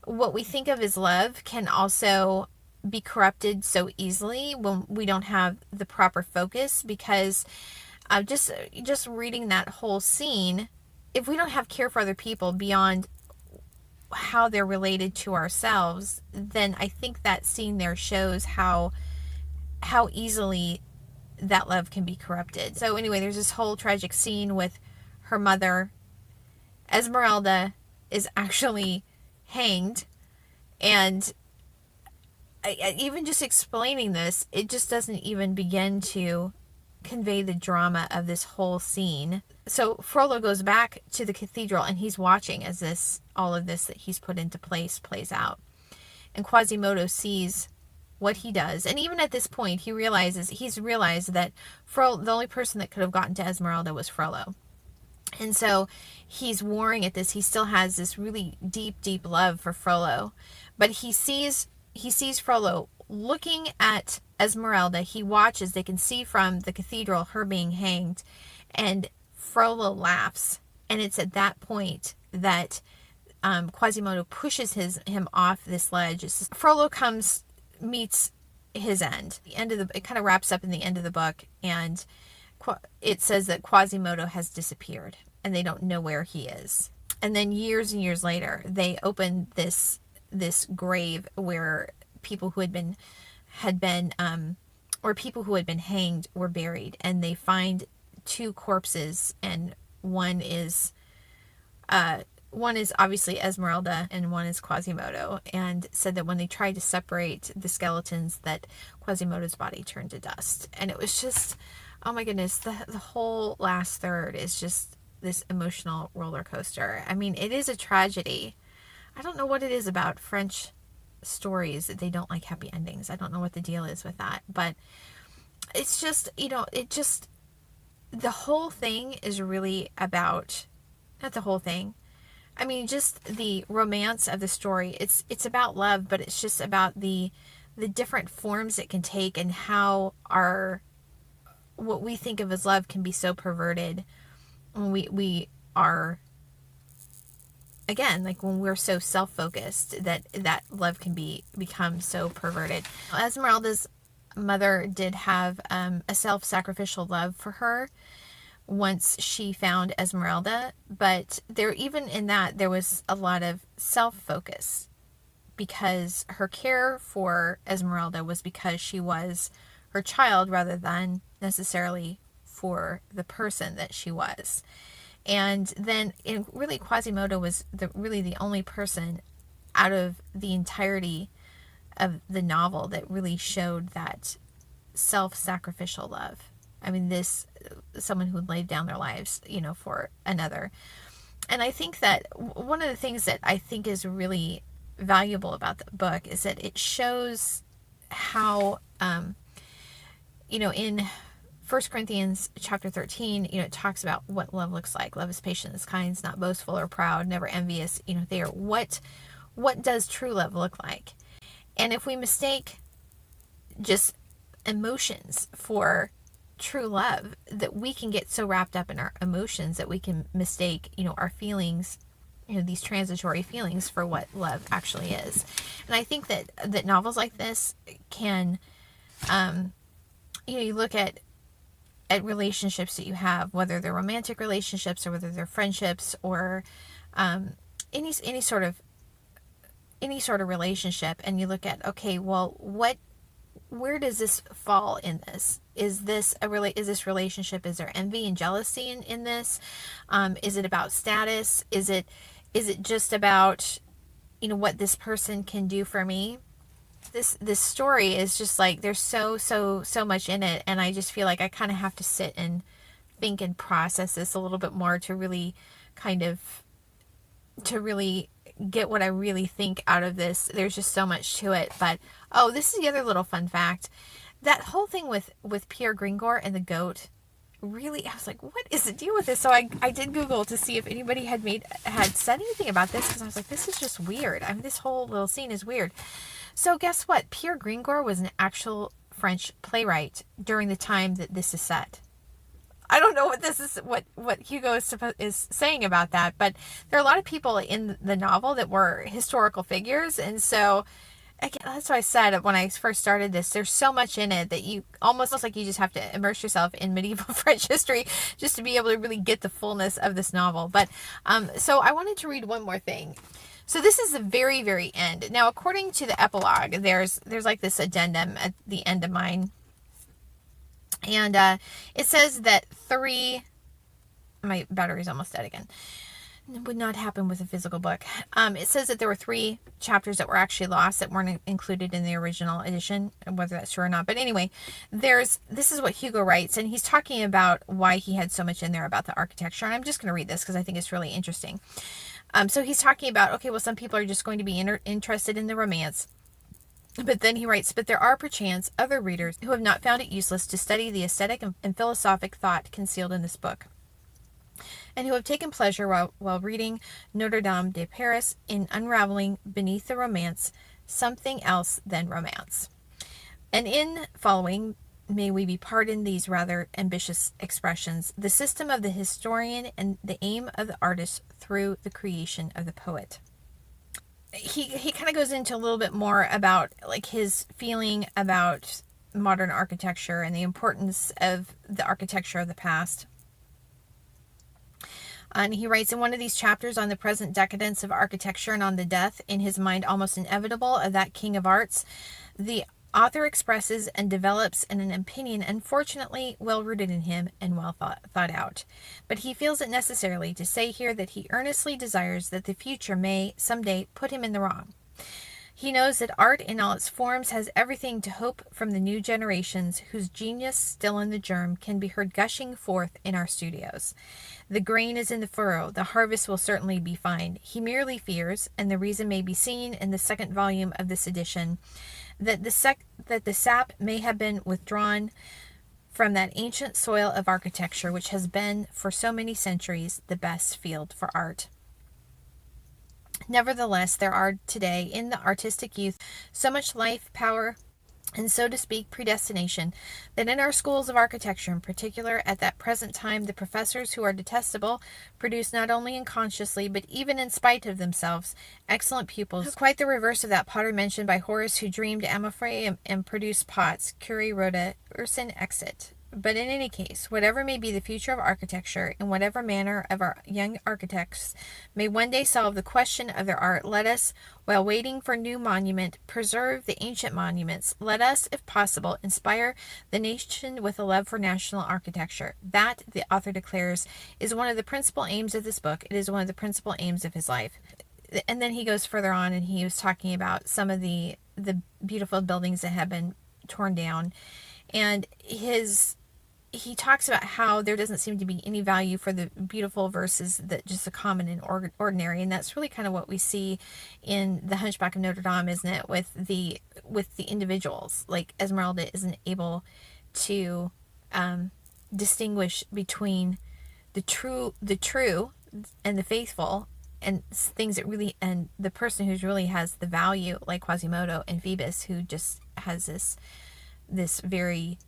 what we think of as love can also be corrupted so easily when we don't have the proper focus. Because just reading that whole scene, if we don't have care for other people beyond how they're related to ourselves, then I think that scene there shows how easily that love can be corrupted. So anyway, there's this whole tragic scene with her mother. Esmeralda is actually hanged, and even just explaining this, it just doesn't even begin to convey the drama of this whole scene. So Frollo goes back to the cathedral and he's watching as all of this that he's put into place plays out. And Quasimodo sees what he does. And even at this point, he's realized that the only person that could have gotten to Esmeralda was Frollo. And so he's warring at this. He still has this really deep, deep love for Frollo. But he sees Frollo looking at Esmeralda. He watches. They can see from the cathedral her being hanged. And Frollo laughs. And it's at that point that Quasimodo pushes him off this ledge. Frollo meets his end. It kind of wraps up in the end of the book, and it says that Quasimodo has disappeared, and they don't know where he is. And then years and years later, they open this grave where people who had been hanged were buried, and they find two corpses, and one is obviously Esmeralda and one is Quasimodo, and said that when they tried to separate the skeletons, that Quasimodo's body turned to dust. And it was just, oh my goodness, the whole last third is just this emotional roller coaster. I mean, it is a tragedy. I don't know what it is about French stories that they don't like happy endings. I don't know what the deal is with that, but it's just, the whole thing is really about, not the whole thing, I mean, just the romance of the story. It's about love, but it's just about the different forms it can take, and how what we think of as love can be so perverted when we are, again, like when we're so self-focused, that love can become so perverted. Esmeralda's mother did have a self-sacrificial love for her once she found Esmeralda, but even in that, there was a lot of self-focus, because her care for Esmeralda was because she was her child rather than necessarily for the person that she was. And then really Quasimodo was really the only person out of the entirety of the novel that really showed that self-sacrificial love. I mean, someone who laid down their lives, for another. And I think that one of the things that I think is really valuable about the book is that it shows how, in 1 Corinthians chapter 13, it talks about what love looks like. Love is patient, is kind, is not boastful or proud, never envious. What does true love look like? And if we mistake just emotions for true love, that we can get so wrapped up in our emotions that we can mistake, our feelings, these transitory feelings, for what love actually is. And I think that novels like this can, you look at relationships that you have, whether they're romantic relationships or whether they're friendships or any sort of relationship, and you look at, okay, well, where does this fall in this? Is this relationship? Is there envy and jealousy in this? Is it about status? Is it just about, what this person can do for me? This story is just like, there's so much in it, and I just feel like I kind of have to sit and think and process this a little bit more to really get what I really think out of this. There's just so much to it. But this is the other little fun fact. That whole thing with Pierre Gringor and the goat, really, I was like, what is the deal with this? So I did Google to see if anybody had said anything about this, because I was like, this is just weird. I mean, this whole little scene is weird. So guess what? Pierre Gringor was an actual French playwright during the time that this is set. I don't know what this is, what Hugo is saying about that, but there are a lot of people in the novel that were historical figures, and so again, that's what I said when I first started this. There's so much in it that you almost like you just have to immerse yourself in medieval French history just to be able to really get the fullness of this novel. But so I wanted to read one more thing. So this is the very, very end. Now, according to the epilogue, there's like this addendum at the end of mine. And it says that my battery's almost dead again. It would not happen with a physical book. It says that there were 3 chapters that were actually lost that weren't included in the original edition, whether that's true or not. But anyway, this is what Hugo writes, and he's talking about why he had so much in there about the architecture. And I'm just going to read this because I think it's really interesting. So he's talking about, okay, well, some people are just going to be interested in the romance. But then he writes, but there are perchance other readers who have not found it useless to study the aesthetic and philosophic thought concealed in this book, and who have taken pleasure while reading Notre Dame de Paris in unraveling beneath the romance something else than romance. And in following, may we be pardoned these rather ambitious expressions, the system of the historian and the aim of the artist through the creation of the poet. He kind of goes into a little bit more about like his feeling about modern architecture and the importance of the architecture of the past. And he writes in one of these chapters on the present decadence of architecture and on the death, in his mind almost inevitable, of that king of arts, the author expresses and develops an opinion unfortunately well rooted in him and well thought out. But he feels it necessarily to say here that he earnestly desires that the future may some day put him in the wrong. He knows that art in all its forms has everything to hope from the new generations whose genius, still in the germ, can be heard gushing forth in our studios. The grain is in the furrow, the harvest will certainly be fine. He merely fears, and the reason may be seen in the second volume of this edition, that the sap may have been withdrawn from that ancient soil of architecture which has been for so many centuries the best field for art. Nevertheless, there are today in the artistic youth so much life, power, and so to speak predestination, that in our schools of architecture in particular at that present time the professors who are detestable produce not only unconsciously but even in spite of themselves excellent pupils, quite the reverse of that potter mentioned by Horace who dreamed amphorae and produced pots, curi rhoda ursin exit. But in any case, whatever may be the future of architecture, in whatever manner of our young architects may one day solve the question of their art, let us, while waiting for new monument, preserve the ancient monuments. Let us, if possible, inspire the nation with a love for national architecture. That, the author declares, is one of the principal aims of this book. It is one of the principal aims of his life. And then he goes further on and he was talking about some of the beautiful buildings that have been torn down. And he talks about how there doesn't seem to be any value for the beautiful versus the just the common and ordinary, and that's really kind of what we see in the Hunchback of Notre Dame, isn't it? With the individuals, like Esmeralda isn't able to distinguish between the true and the faithful, and things that really, and the person who really has the value, like Quasimodo, and Phoebus, who just has this very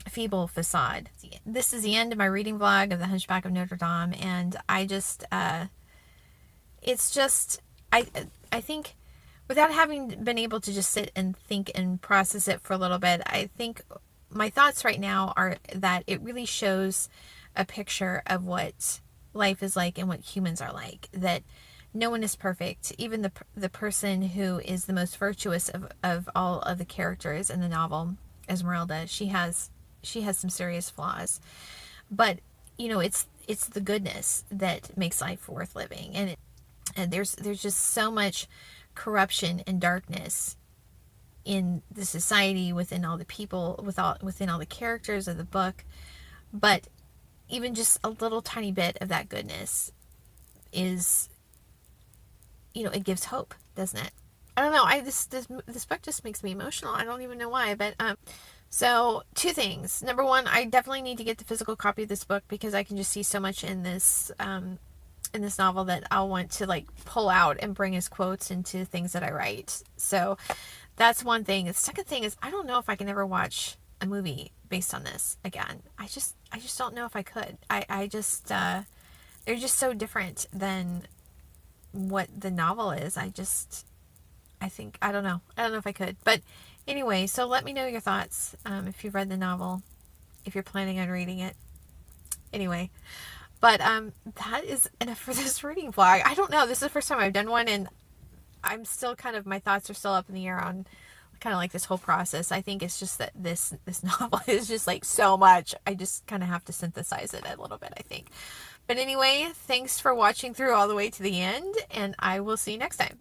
feeble facade. This is the end of my reading vlog of the Hunchback of Notre Dame, and I just it's just I think without having been able to just sit and think and process it for a little bit, I think my thoughts right now are that it really shows a picture of what life is like and what humans are like, that no one is perfect. Even the person who is the most virtuous of all of the characters in the novel, Esmeralda, she has some serious flaws, but it's the goodness that makes life worth living, and there's just so much corruption and darkness in the society, within all the people, within all the characters of the book, but even just a little tiny bit of that goodness is, it gives hope, doesn't it? I don't know. This book just makes me emotional. I don't even know why, but so, two things. Number one, I definitely need to get the physical copy of this book because I can just see so much in this novel that I'll want to pull out and bring as quotes into things that I write. So that's one thing. The second thing is I don't know if I can ever watch a movie based on this again. I just don't know if I could. I just they're just so different than what the novel is. I don't know if I could, but anyway, so let me know your thoughts if you've read the novel, if you're planning on reading it. Anyway, but that is enough for this reading vlog. I don't know. This is the first time I've done one, and I'm still my thoughts are still up in the air on kind of this whole process. I think it's just that this novel is just so much. I just kind of have to synthesize it a little bit, I think. But anyway, thanks for watching through all the way to the end, and I will see you next time.